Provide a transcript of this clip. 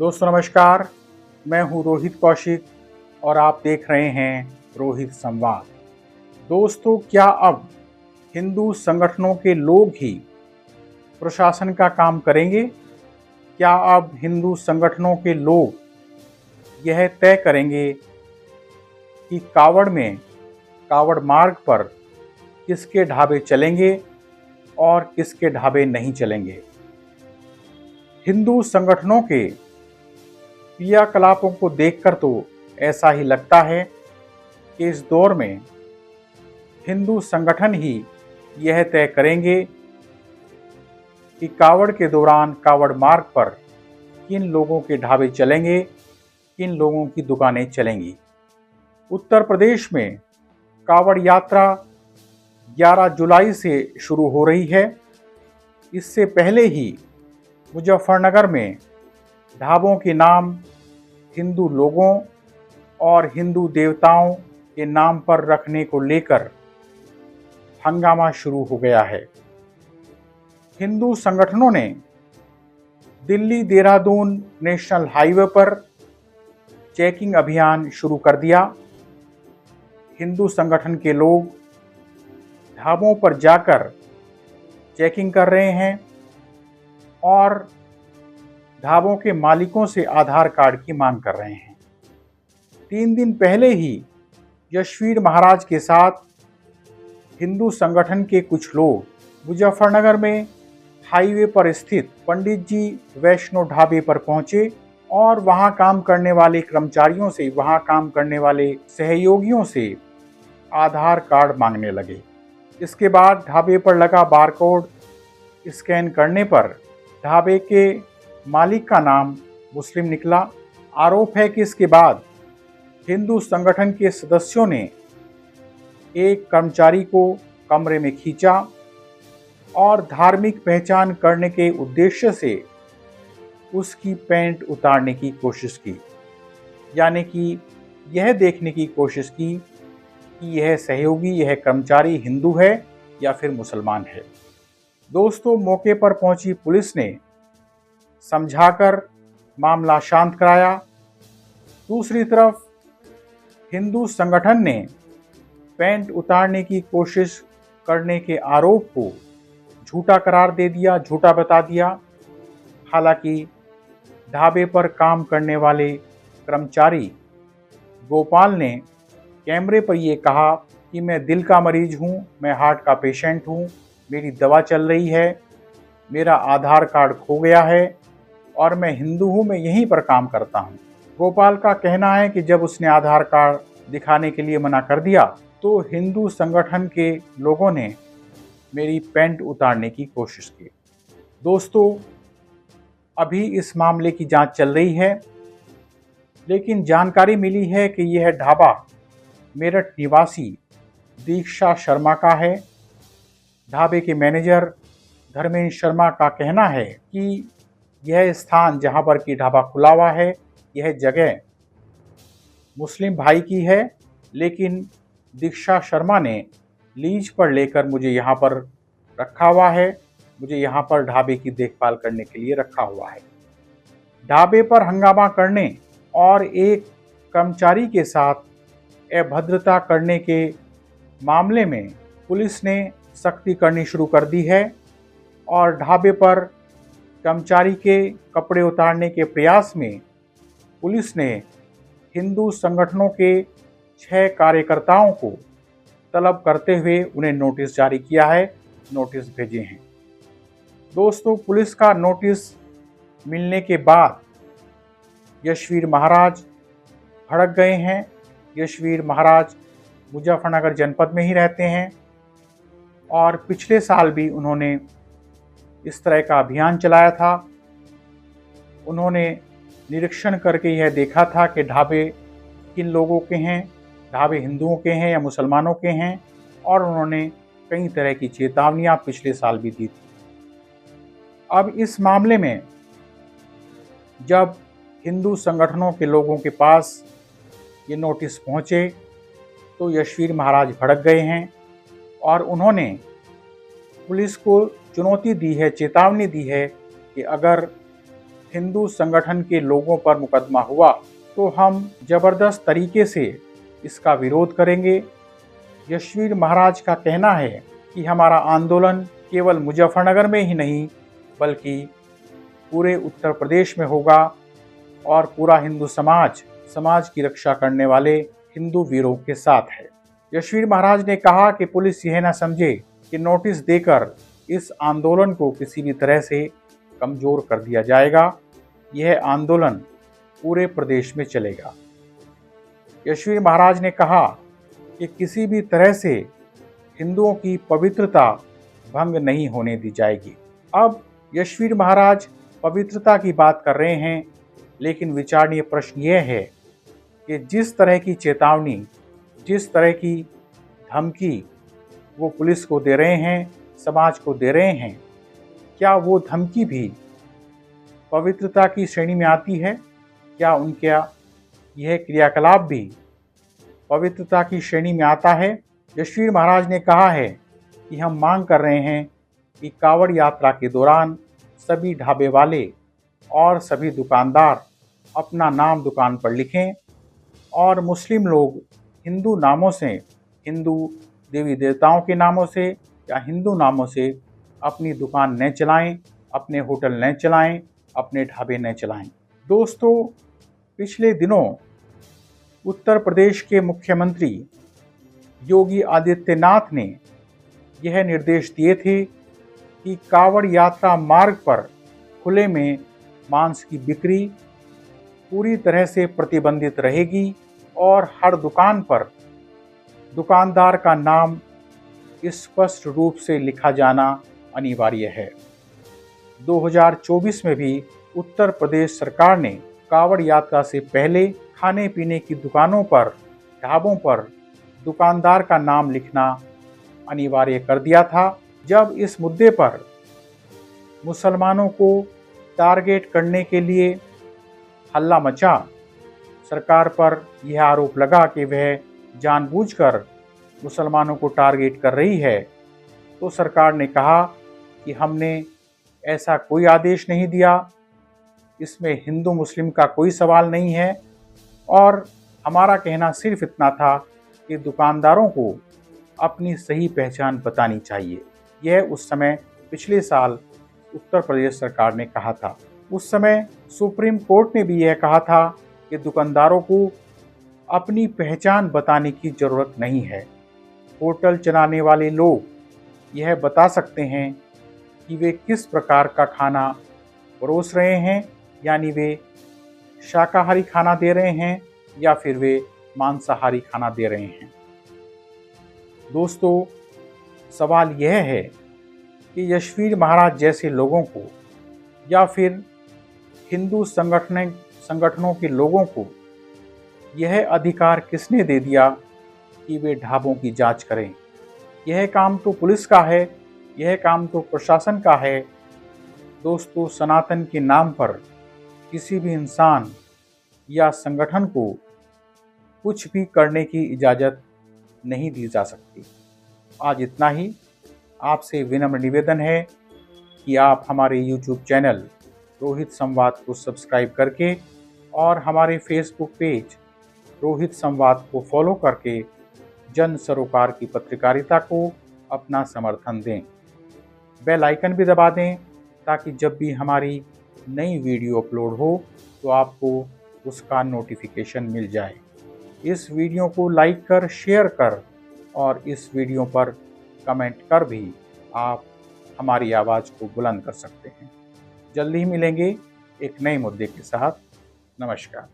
दोस्तों नमस्कार, मैं हूं रोहित कौशिक और आप देख रहे हैं रोहित संवाद। दोस्तों, क्या अब हिंदू संगठनों के लोग ही प्रशासन का काम करेंगे? क्या अब हिंदू संगठनों के लोग यह तय करेंगे कि कावड़ मार्ग पर किसके ढाबे चलेंगे और किसके ढाबे नहीं चलेंगे? हिंदू संगठनों के क्रियाकलापों को देखकर तो ऐसा ही लगता है कि इस दौर में हिंदू संगठन ही यह तय करेंगे कि कावड़ के दौरान कावड़ मार्ग पर किन लोगों के ढाबे चलेंगे, किन लोगों की दुकानें चलेंगी। उत्तर प्रदेश में कावड़ यात्रा 11 जुलाई से शुरू हो रही है। इससे पहले ही मुजफ्फरनगर में ढाबों के नाम हिंदू लोगों और हिंदू देवताओं के नाम पर रखने को लेकर हंगामा शुरू हो गया है। हिंदू संगठनों ने दिल्ली देहरादून नेशनल हाईवे पर चेकिंग अभियान शुरू कर दिया। हिंदू संगठन के लोग ढाबों पर जाकर चेकिंग कर रहे हैं और ढाबों के मालिकों से आधार कार्ड की मांग कर रहे हैं। 3 दिन पहले ही यशवीर महाराज के साथ हिंदू संगठन के कुछ लोग मुजफ्फरनगर में हाईवे पर स्थित पंडित जी वैष्णो ढाबे पर पहुंचे और वहां काम करने वाले कर्मचारियों से, वहां काम करने वाले सहयोगियों से आधार कार्ड मांगने लगे। इसके बाद ढाबे पर लगा बारकोड स्कैन करने पर ढाबे के मालिक का नाम मुस्लिम निकला। आरोप है कि इसके बाद हिंदू संगठन के सदस्यों ने एक कर्मचारी को कमरे में खींचा और धार्मिक पहचान करने के उद्देश्य से उसकी पैंट उतारने की कोशिश की, यानी कि यह देखने की कोशिश की कि यह सहयोगी, यह कर्मचारी हिंदू है या फिर मुसलमान है। दोस्तों, मौके पर पहुंची पुलिस ने समझाकर मामला शांत कराया। दूसरी तरफ हिंदू संगठन ने पैंट उतारने की कोशिश करने के आरोप को झूठा करार दे दिया, झूठा बता दिया। हालांकि ढाबे पर काम करने वाले कर्मचारी गोपाल ने कैमरे पर यह कहा कि मैं दिल का मरीज हूं, मैं हार्ट का पेशेंट हूं, मेरी दवा चल रही है, मेरा आधार कार्ड खो गया है और मैं हिंदू हूं, मैं यहीं पर काम करता हूं। गोपाल का कहना है कि जब उसने आधार कार्ड दिखाने के लिए मना कर दिया तो हिंदू संगठन के लोगों ने मेरी पैंट उतारने की कोशिश की। दोस्तों, अभी इस मामले की जांच चल रही है, लेकिन जानकारी मिली है कि यह ढाबा मेरठ निवासी दीक्षा शर्मा का है। ढाबे के मैनेजर धर्मेंद्र शर्मा का कहना है कि यह स्थान जहां पर कि ढाबा खुला हुआ है, यह जगह मुस्लिम भाई की है, लेकिन दीक्षा शर्मा ने लीज पर लेकर मुझे यहाँ पर रखा हुआ है, मुझे यहाँ पर ढाबे की देखभाल करने के लिए रखा हुआ है। ढाबे पर हंगामा करने और एक कर्मचारी के साथ अभद्रता करने के मामले में पुलिस ने सख्ती करनी शुरू कर दी है और ढाबे पर कर्मचारी के कपड़े उतारने के प्रयास में पुलिस ने हिंदू संगठनों के 6 कार्यकर्ताओं को तलब करते हुए उन्हें नोटिस जारी किया है, नोटिस भेजे हैं। दोस्तों, पुलिस का नोटिस मिलने के बाद यशवीर महाराज भड़क गए हैं। यशवीर महाराज मुजफ्फरनगर जनपद में ही रहते हैं और पिछले साल भी उन्होंने इस तरह का अभियान चलाया था। उन्होंने निरीक्षण करके यह देखा था कि ढाबे किन लोगों के हैं, ढाबे हिंदुओं के हैं या मुसलमानों के हैं, और उन्होंने कई तरह की चेतावनियां पिछले साल भी दी थी। अब इस मामले में जब हिंदू संगठनों के लोगों के पास ये नोटिस पहुंचे तो यशवीर महाराज भड़क गए हैं और उन्होंने पुलिस को चुनौती दी है, चेतावनी दी है कि अगर हिंदू संगठन के लोगों पर मुकदमा हुआ तो हम जबरदस्त तरीके से इसका विरोध करेंगे। यशवीर महाराज का कहना है कि हमारा आंदोलन केवल मुजफ्फरनगर में ही नहीं बल्कि पूरे उत्तर प्रदेश में होगा और पूरा हिंदू समाज की रक्षा करने वाले हिंदू वीरों के साथ है। यशवीर महाराज ने कहा कि पुलिस यह न समझे कि नोटिस देकर इस आंदोलन को किसी भी तरह से कमजोर कर दिया जाएगा। यह आंदोलन पूरे प्रदेश में चलेगा। यशवीर महाराज ने कहा कि किसी भी तरह से हिंदुओं की पवित्रता भंग नहीं होने दी जाएगी। अब यशवीर महाराज पवित्रता की बात कर रहे हैं, लेकिन विचारणीय प्रश्न यह है कि जिस तरह की चेतावनी, जिस तरह की धमकी वो पुलिस को दे रहे हैं, समाज को दे रहे हैं, क्या वो धमकी भी पवित्रता की श्रेणी में आती है? क्या उनके यह क्रियाकलाप भी पवित्रता की श्रेणी में आता है? यशवीर महाराज ने कहा है कि हम मांग कर रहे हैं कि कांवड़ यात्रा के दौरान सभी ढाबे वाले और सभी दुकानदार अपना नाम दुकान पर लिखें और मुस्लिम लोग हिंदू नामों से, हिंदू देवी देवताओं के नामों से या हिंदू नामों से अपनी दुकान न चलाएं, अपने होटल न चलाएं, अपने ढाबे न चलाएं। दोस्तों, पिछले दिनों उत्तर प्रदेश के मुख्यमंत्री योगी आदित्यनाथ ने यह निर्देश दिए थे कि कांवड़ यात्रा मार्ग पर खुले में मांस की बिक्री पूरी तरह से प्रतिबंधित रहेगी और हर दुकान पर दुकानदार का नाम स्पष्ट रूप से लिखा जाना अनिवार्य है। 2024 में भी उत्तर प्रदेश सरकार ने कांवड़ यात्रा से पहले खाने पीने की दुकानों पर, ढाबों पर दुकानदार का नाम लिखना अनिवार्य कर दिया था। जब इस मुद्दे पर मुसलमानों को टारगेट करने के लिए हल्ला मचा, सरकार पर यह आरोप लगा कि वह जानबूझकर मुसलमानों को टारगेट कर रही है, तो सरकार ने कहा कि हमने ऐसा कोई आदेश नहीं दिया, इसमें हिंदू मुस्लिम का कोई सवाल नहीं है और हमारा कहना सिर्फ इतना था कि दुकानदारों को अपनी सही पहचान बतानी चाहिए। यह उस समय पिछले साल उत्तर प्रदेश सरकार ने कहा था। उस समय सुप्रीम कोर्ट ने भी यह कहा था कि दुकानदारों को अपनी पहचान बताने की ज़रूरत नहीं है। होटल चलाने वाले लोग यह बता सकते हैं कि वे किस प्रकार का खाना परोस रहे हैं, यानी वे शाकाहारी खाना दे रहे हैं या फिर वे मांसाहारी खाना दे रहे हैं। दोस्तों, सवाल यह है कि यशवीर महाराज जैसे लोगों को या फिर हिंदू संगठनों के लोगों को यह अधिकार किसने दे दिया कि वे ढाबों की जांच करें? यह काम तो पुलिस का है, यह काम तो प्रशासन का है। दोस्तों, सनातन के नाम पर किसी भी इंसान या संगठन को कुछ भी करने की इजाज़त नहीं दी जा सकती। आज इतना ही। आपसे विनम्र निवेदन है कि आप हमारे YouTube चैनल रोहित संवाद को सब्सक्राइब करके और हमारे फेसबुक पेज रोहित संवाद को फॉलो करके जन सरोकार की पत्रकारिता को अपना समर्थन दें। बेल आइकन भी दबा दें ताकि जब भी हमारी नई वीडियो अपलोड हो तो आपको उसका नोटिफिकेशन मिल जाए। इस वीडियो को लाइक कर, शेयर कर और इस वीडियो पर कमेंट कर भी आप हमारी आवाज़ को बुलंद कर सकते हैं। जल्दी ही मिलेंगे एक नए मुद्दे के साथ। नमस्कार।